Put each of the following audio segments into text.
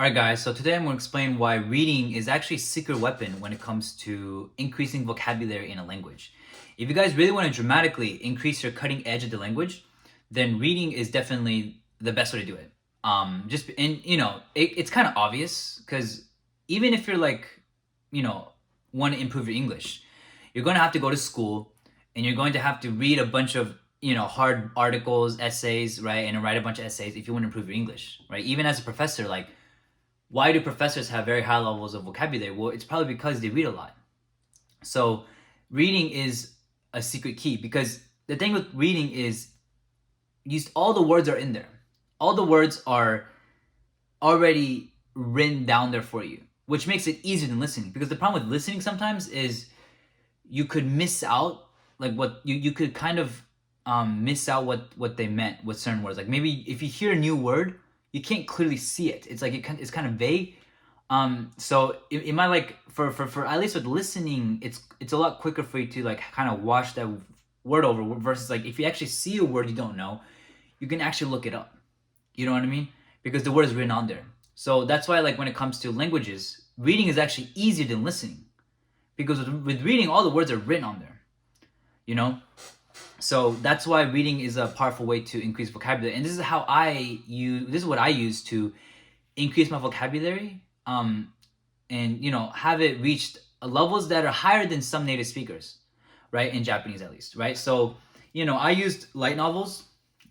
Alright guys, so today I'm going to explain why reading is actually a secret weapon when it comes to increasing vocabulary in a language. If you guys really want to dramatically increase your cutting edge of the language, then reading is definitely the best way to do it. It's kind of obvious because even if you're you know, want to improve your English, you're going to have to go to school and you're going to have to read a bunch of hard articles, essays, right, and write a bunch of essays if you want to improve your English, right? Even as a professor, why do professors have very high levels of vocabulary? Well, it's probably because they read a lot. So reading is a secret key because the thing with reading is all the words are in there. All the words are already written down there for you, which makes it easier than listening. Because the problem with listening sometimes is you could miss out what you could kind of miss out what they meant with certain words. Like maybe if you hear a new word, you can't clearly see it. It's it's kind of vague. So it might for at least with listening, it's a lot quicker for you to kind of wash that word over versus if you actually see a word you don't know, you can actually look it up. You know what I mean? Because the word is written on there. So that's why when it comes to languages, reading is actually easier than listening because with reading, all the words are written on there. You know. So that's why reading is a powerful way to increase vocabulary, and this is what I use to increase my vocabulary, and have it reached levels that are higher than some native speakers, right? In Japanese at least, right? So I used light novels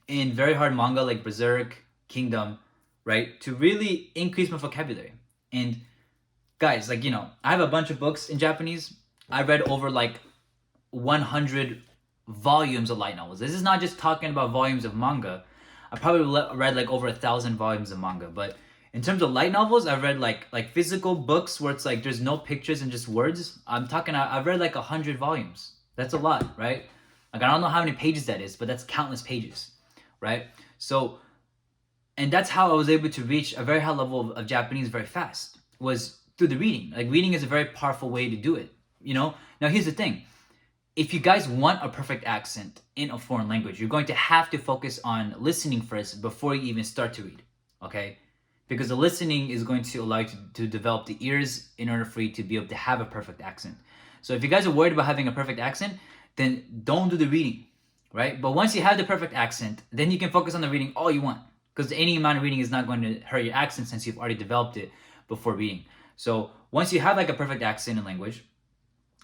and very hard manga like Berserk, Kingdom, right, to really increase my vocabulary. And guys, I have a bunch of books in Japanese. I read over 100 volumes of light novels. This is not just talking about volumes of manga. I probably read over 1,000 volumes of manga, but in terms of light novels, I've read like physical books where it's there's no pictures and just words. I've read 100 volumes. That's a lot, right? I don't know how many pages that is, but that's countless pages, right? So, and that's how I was able to reach a very high level of Japanese very fast, was through the reading. Reading is a very powerful way to do it, Now here's the thing. If you guys want a perfect accent in a foreign language, you're going to have to focus on listening first before you even start to read, okay? Because the listening is going to allow you to develop the ears in order for you to be able to have a perfect accent. So if you guys are worried about having a perfect accent, then don't do the reading, right? But once you have the perfect accent, then you can focus on the reading all you want, because any amount of reading is not going to hurt your accent since you've already developed it before reading. So once you have a perfect accent in language,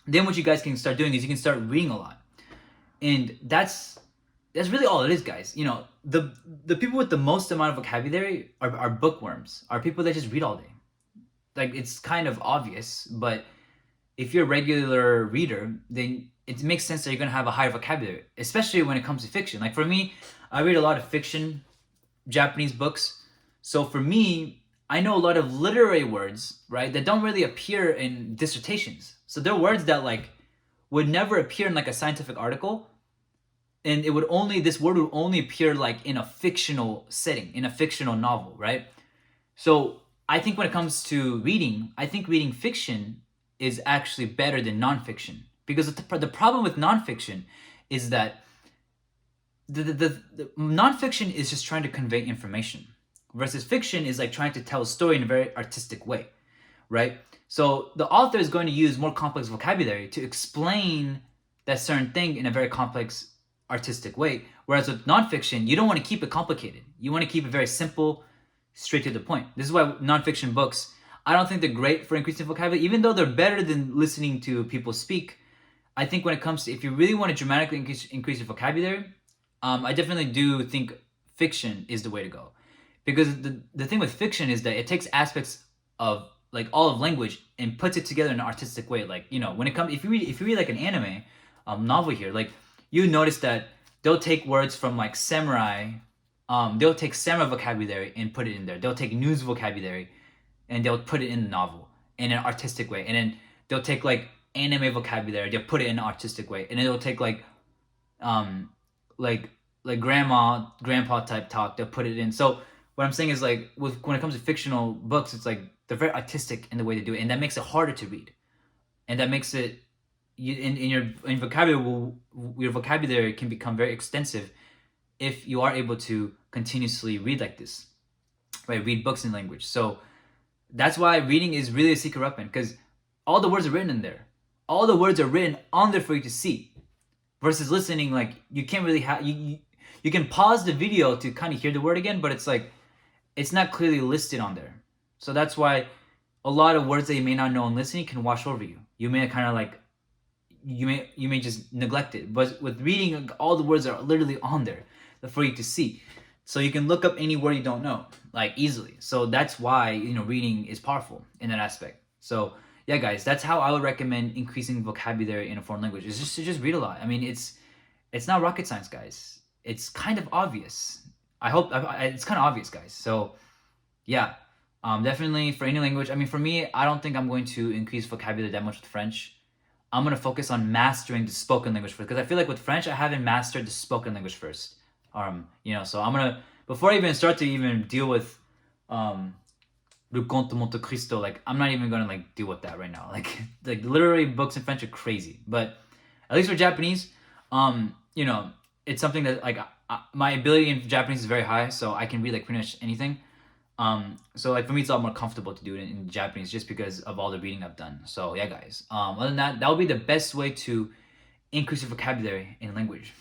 then what you guys can start doing is you can start reading a lot. And that's really all it is, guys. The people with the most amount of vocabulary are bookworms, are people that just read all day. It's kind of obvious, but if you're a regular reader, then it makes sense that you're going to have a higher vocabulary, especially when it comes to fiction. For me, I read a lot of fiction, Japanese books. So for me, I know a lot of literary words, right, that don't really appear in dissertations. So there are words that would never appear in a scientific article, and this word would only appear in a fictional setting, in a fictional novel, right? So I think when it comes to reading, I think reading fiction is actually better than nonfiction, because the problem with nonfiction is that the nonfiction is just trying to convey information, versus fiction is trying to tell a story in a very artistic way, right? So the author is going to use more complex vocabulary to explain that certain thing in a very complex artistic way. Whereas with nonfiction, you don't want to keep it complicated. You want to keep it very simple, straight to the point. This is why nonfiction books, I don't think they're great for increasing vocabulary, even though they're better than listening to people speak. I think when it comes to, if you really want to dramatically increase your vocabulary, I definitely do think fiction is the way to go. Because the thing with fiction is that it takes aspects of all of language and puts it together in an artistic way. When it comes, if you read an anime novel here, you notice that they'll take words from samurai, they'll take samurai vocabulary and put it in there. They'll take news vocabulary and they'll put it in the novel in an artistic way. And then they'll take anime vocabulary, they'll put it in an artistic way. And then they'll take grandma, grandpa type talk, they'll put it in. So what I'm saying is when it comes to fictional books, it's they're very artistic in the way they do it, and that makes it harder to read, and that makes it your vocabulary can become very extensive if you are able to continuously read like this, right? Read books in language. So That's why reading is really a secret weapon, because all the words are written in there. All the words are written on there for you to see. Versus listening, like you can't really have you can pause the video to kind of hear the word again, but it's like it's not clearly listed on there. So that's why a lot of words that you may not know in listening can wash over you. You may kind of like you may just neglect it. But with reading, all the words are literally on there for you to see. So you can look up any word you don't know like easily. So that's why reading is powerful in that aspect. So yeah, guys, that's how I would recommend increasing vocabulary in a foreign language. Is just to just read a lot. I mean, it's not rocket science, guys. It's kind of obvious. I hope it's kind of obvious, guys. So yeah, definitely for any language. I mean, for me, I don't think I'm going to increase vocabulary that much with French. I'm gonna focus on mastering the spoken language first, because I feel like with French, I haven't mastered the spoken language first. So I'm gonna, before I even start to even deal with Le Comte de Monte Cristo, like I'm not even gonna like deal with that right now. Like literally books in French are crazy, but at least for Japanese, it's something that like my ability in Japanese is very high, so I can read like pretty much anything. So like for me, it's a lot more comfortable to do it in Japanese just because of all the reading I've done. So yeah, guys. Other than that, that would be the best way to increase your vocabulary in language.